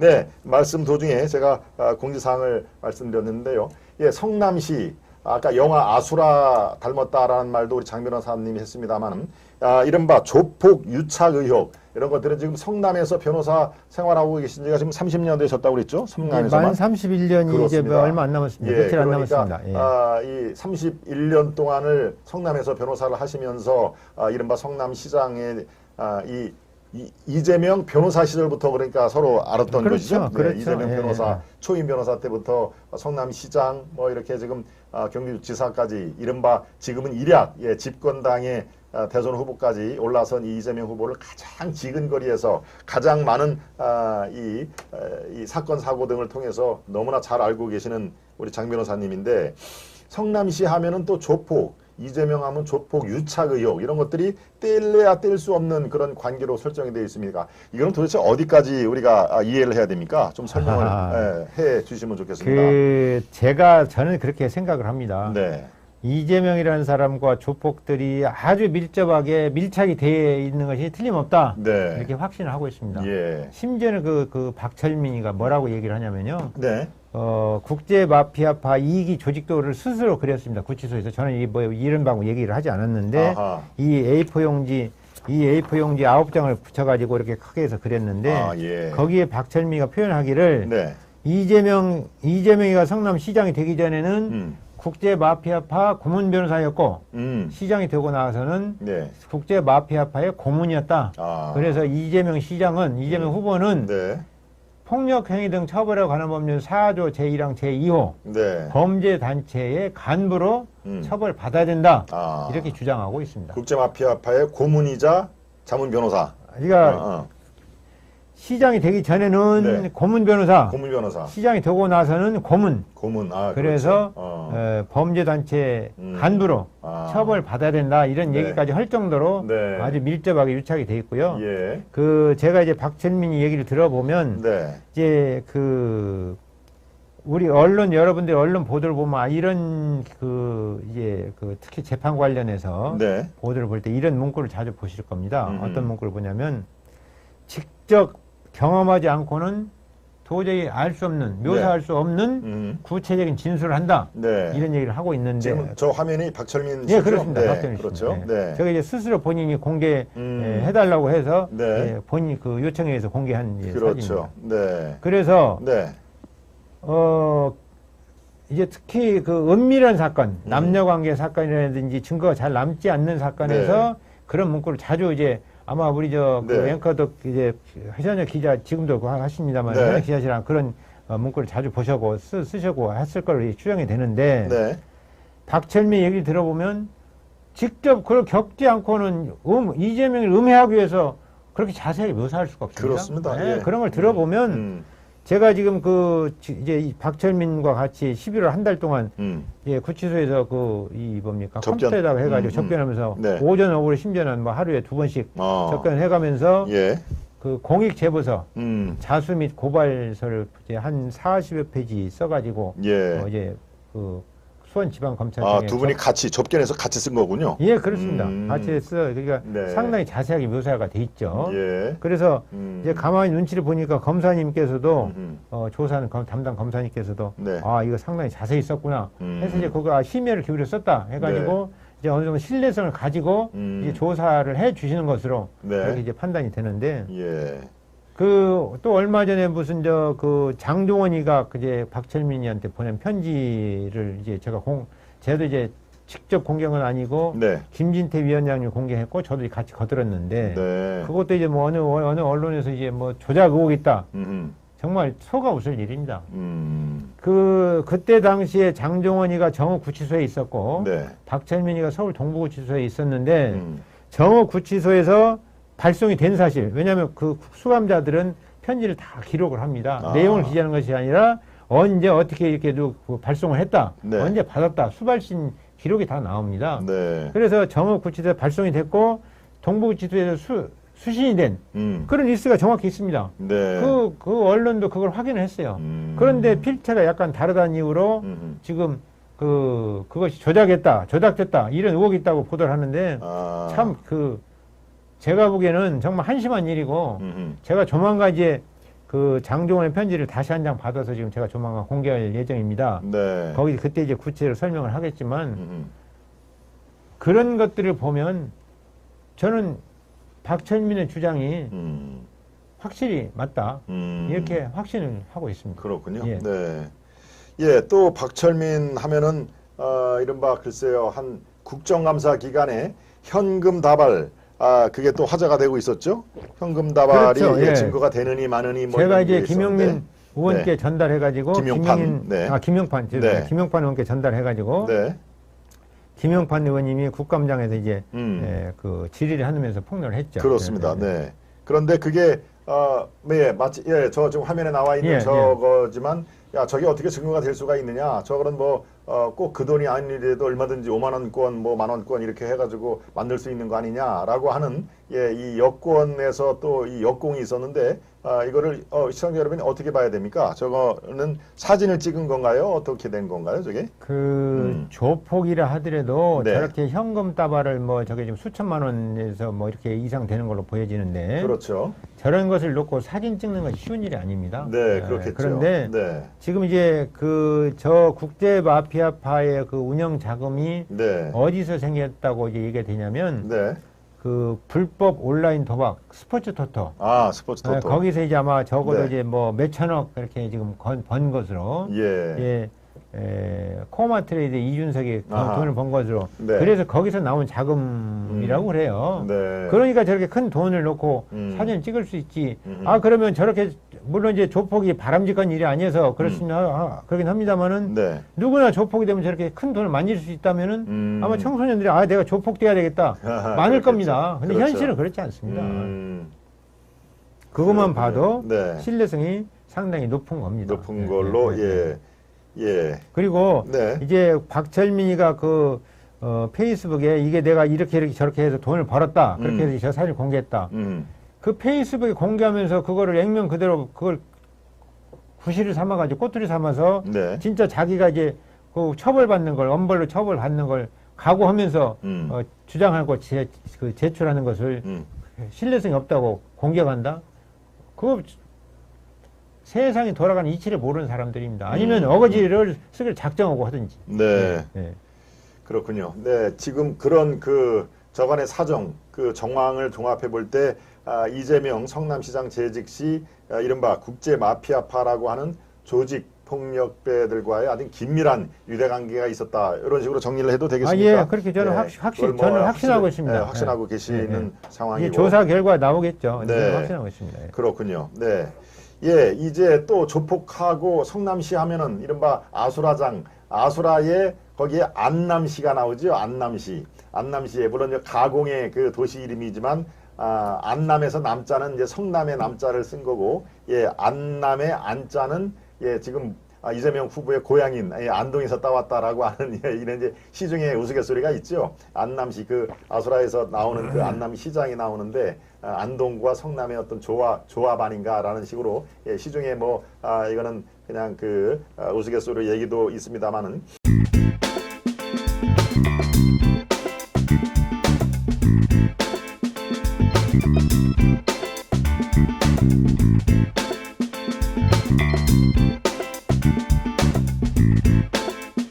네, 말씀 도중에 제가 공지사항을 말씀드렸는데요. 예, 성남시, 아까 영화 아수라 닮았다라는 말도 우리 장 변호사님이 했습니다만, 이른바 조폭 유착 의혹, 이런 것들은 지금 성남에서 변호사 생활하고 계신 지가 지금 30년 되셨다고 그랬죠? 성남에서만. 만 31년이 이제 얼마 안 남았습니다. 예, 며칠 안 그러니까, 남았습니다. 이 31년 동안을 성남에서 변호사를 하시면서, 이른바 성남시장의, 이재명 변호사 시절부터 그러니까 서로 알았던 그렇죠, 것이죠. 그렇죠. 네, 이재명 예, 변호사, 초임 변호사 때부터 성남시장, 뭐 이렇게 지금 경기지사까지 이른바 지금은 일약, 예, 집권당의 대선 후보까지 올라선 이 이재명 후보를 가장 지근거리에서 가장 많은 이 사건 사고 등을 통해서 너무나 잘 알고 계시는 우리 장 변호사님인데, 성남시 하면은 또 조폭, 이재명 하면 조폭, 유착 의혹 이런 것들이 뗄래야 뗄 수 없는 그런 관계로 설정이 되어 있습니까? 이건 도대체 어디까지 우리가 이해를 해야 됩니까? 좀 설명을 해 주시면 좋겠습니다. 저는 그렇게 생각을 합니다. 네. 이재명이라는 사람과 조폭들이 아주 밀착이 되어 있는 것이 틀림없다. 네. 이렇게 확신을 하고 있습니다. 예. 심지어는 그 박철민이가 뭐라고 얘기를 하냐면요. 네. 국제 마피아파 이기 조직도를 스스로 그렸습니다. 구치소에서. 저는 이런 방법 얘기를 하지 않았는데, 아하. 이 A4용지 9장을 붙여가지고 이렇게 크게 해서 그렸는데, 예. 거기에 박철미가 표현하기를, 네. 이재명이가 성남시장이 되기 전에는 국제 마피아파 고문 변호사였고, 시장이 되고 나서는 네. 국제 마피아파의 고문이었다. 그래서 이재명 후보는 네. 폭력행위 등 처벌에 관한 법률 4조 제1항 제2호 네. 범죄단체의 간부로 처벌받아야 된다. 이렇게 주장하고 있습니다. 국제마피아파의 고문이자 자문 변호사. 그러니까 시장이 되기 전에는 네. 고문 변호사, 시장이 되고 나서는 고문. 그래서 그렇죠. 범죄단체 간부로 처벌받아야 된다. 이런 네. 얘기까지 할 정도로 네. 아주 밀접하게 유착이 돼 있고요. 예. 제가 이제 박철민이 얘기를 들어보면 네. 이제 우리 여러분들 언론 보도를 보면 이런 특히 재판 관련해서 네. 보도를 볼 때 이런 문구를 자주 보실 겁니다. 어떤 문구를 보냐면 직접 경험하지 않고는 도저히 알 수 없는, 묘사할 수 없는 구체적인 진술을 한다. 네. 이런 얘기를 하고 있는데. 지금 저 화면이 박철민 씨죠? 예, 그렇습니다. 네, 박철민 그렇죠. 씨. 네. 저게 이제 스스로 본인이 공개해달라고 해서 네. 본인 그 요청에 의해서 공개한 그렇죠. 사진입니다. 네. 그래서 네. 이제 특히 은밀한 사건, 남녀관계 사건이라든지 증거가 잘 남지 않는 사건에서 그런 문구를 자주 이제 아마 우리 앵커도 이제 해전혁 기자 지금도 하십니다만 해전혁 기자시랑 그런 문구를 자주 보시고 쓰시고 했을 걸로 추정이 되는데 박철민 얘기를 들어보면 직접 그걸 겪지 않고는 이재명을 음해하기 위해서 그렇게 자세하게 묘사할 수가 없습니다. 그렇습니다. 네, 예. 그런 걸 들어보면 제가 지금 이제 이 박철민과 같이 11월 한 달 동안 구치소에서 컴퓨터에다가 해가지고 접견하면서 오전 오후로 심지어는 하루에 2번씩 접견을 해가면서 그 공익 제보서, 자수 및 고발서를 이제 한 40여 페이지 써가지고 이제 수원지방검찰청에 두 분이 같이 접견해서 같이 쓴 거군요. 예, 그렇습니다. 같이 했어요. 그러니까 상당히 자세하게 묘사가 돼 있죠. 그래서 이제 가만히 눈치를 보니까 검사님께서도 조사하는 담당 검사님께서도 이거 상당히 자세히 썼구나 해서 이제 그거 심혈을 기울여 썼다 해가지고 이제 어느 정도 신뢰성을 가지고 이제 조사를 해 주시는 것으로 그렇게 이제 판단이 되는데 또 얼마 전에 무슨 장종원이가 이제 박철민이한테 보낸 편지를 이제 저도 이제 직접 공개한 건 아니고 김진태 위원장님 공개했고 저도 같이 거들었는데 그것도 이제 어느 언론에서 이제 조작 의혹이 있다. 정말 속아 웃을 일입니다. 그때 당시에 장종원이가 정읍구치소에 있었고 박철민이가 서울 동부구치소에 있었는데 정읍구치소에서 발송이 된 사실. 왜냐하면 그 수감자들은 편지를 다 기록을 합니다. 내용을 기재하는 것이 아니라 언제 어떻게 이렇게 발송을 했다. 언제 받았다. 수발신 기록이 다 나옵니다. 그래서 정읍구치소에 발송이 됐고 동부구치소에서 수신이 된 그런 리스트가 정확히 있습니다. 그 언론도 그걸 확인을 했어요. 그런데 필체가 약간 다르다는 이유로 지금 그것이 조작됐다. 이런 의혹이 있다고 보도를 하는데 참 제가 보기에는 정말 한심한 일이고 제가 조만간 이제 그 장종원의 편지를 다시 한 장 받아서 지금 제가 조만간 공개할 예정입니다. 네. 거기 그때 이제 구체로 설명을 하겠지만 그런 것들을 보면 저는 박철민의 주장이 확실히 맞다. 이렇게 확신을 하고 있습니다. 그렇군요. 예. 네. 예, 또 박철민 하면은 이른바 글쎄요 한 국정감사 기간에 현금 다발 그게 또 화제가 되고 있었죠. 현금 다발이 그렇죠. 예. 증거가 되느니 마느니 뭐 제가 이런 게 이제 김용민 있었는데. 의원께 네. 전달해가지고 김용판. 네. 김용판 네. 김용판 의원께 전달해가지고 네. 김용판 의원님이 국감장에서 이제 그 질의를 하면서 폭로를 했죠. 그렇습니다. 네. 그런데 그게 네, 마치 예, 저 지금 화면에 나와 있는 저거지만 야, 저게 어떻게 증거가 될 수가 있느냐? 저거는 뭐 꼭 그 돈이 아니래도 얼마든지 5만 원권, 뭐 만 원권 이렇게 해가지고 만들 수 있는 거 아니냐라고 하는 예, 이 여권에서 또 이 역공이 있었는데 이거를 시청자 여러분이 어떻게 봐야 됩니까? 저거는 사진을 찍은 건가요? 어떻게 된 건가요, 저게? 그 조폭이라 하더라도 네. 저렇게 현금 다발을 뭐 저게 지금 수천만 원에서 뭐 이렇게 이상 되는 걸로 보여지는데 그렇죠. 저런 것을 놓고 사진 찍는 것이 쉬운 일이 아닙니다. 네, 그렇겠죠. 그런데 네. 지금 이제 그 저 국제 마피아파의 그 운영 자금이 네. 어디서 생겼다고 이제 얘기가 되냐면 네. 그 불법 온라인 도박 스포츠 토토. 스포츠 토토. 거기서 이제 아마 적어도 네. 이제 뭐 몇천억 그렇게 지금 번 것으로 예. 코마 트레이드 이준석이 돈을 번 것으로. 네. 그래서 거기서 나온 자금이라고 그래요. 네. 그러니까 저렇게 큰 돈을 놓고 사진 찍을 수 있지. 그러면 저렇게 물론 이제 조폭이 바람직한 일이 아니어서 그렇긴 합니다만은 네. 누구나 조폭이 되면 저렇게 큰 돈을 만질 수 있다면은 아마 청소년들이 내가 조폭 돼야 되겠다 많을 겁니다. 근데 그렇죠. 현실은 그렇지 않습니다. 그것만 봐도 네. 신뢰성이 상당히 높은 겁니다. 높은 걸로 예. 그리고 네. 이제 박철민이가 그 페이스북에 이게 내가 이렇게 저렇게 해서 돈을 벌었다. 그렇게 해서 저 사진을 공개했다. 그 페이스북에 공개하면서 그거를 액면 그대로 그걸 구실을 삼아가지고 꼬투리 삼아서 네. 진짜 자기가 이제 그 처벌받는 걸 엄벌로 처벌받는 걸 각오하면서 주장하고 제출하는 것을 신뢰성이 없다고 공격한다. 그거 세상이 돌아가는 이치를 모르는 사람들입니다. 아니면 어거지를 쓰기를 작정하고 하든지. 네. 그렇군요. 네, 지금 그런 그 저간의 사정, 그 정황을 종합해 볼 때 이재명 성남시장 재직 시 이른바 국제 마피아파라고 하는 조직 폭력배들과의 아주 긴밀한 유대관계가 있었다. 이런 식으로 정리를 해도 되겠습니까? 예, 그렇게 저는 저는 확신하고 있습니다. 네, 확신하고 계시는 상황이고. 조사 결과 나오겠죠. 네. 확신하고 있습니다. 그렇군요. 네. 예, 이제 또 조폭하고 성남시 하면은 이른바 아수라장, 아수라에 거기에 안남시가 나오죠. 안남시에 물론 가공의 그 도시 이름이지만 안남에서 남자는 이제 성남의 남자를 쓴 거고, 예, 안남의 안자는 예, 지금 이재명 후보의 고향인 안동에서 따왔다라고 하는 이런 이제 시중에 우스갯소리가 있죠. 안남시 그 아수라에서 나오는 그 안남시장이 나오는데 안동과 성남의 어떤 조합 아닌가라는 식으로 예, 시중에 뭐 이거는 그냥 그 우스갯소리 얘기도 있습니다만은.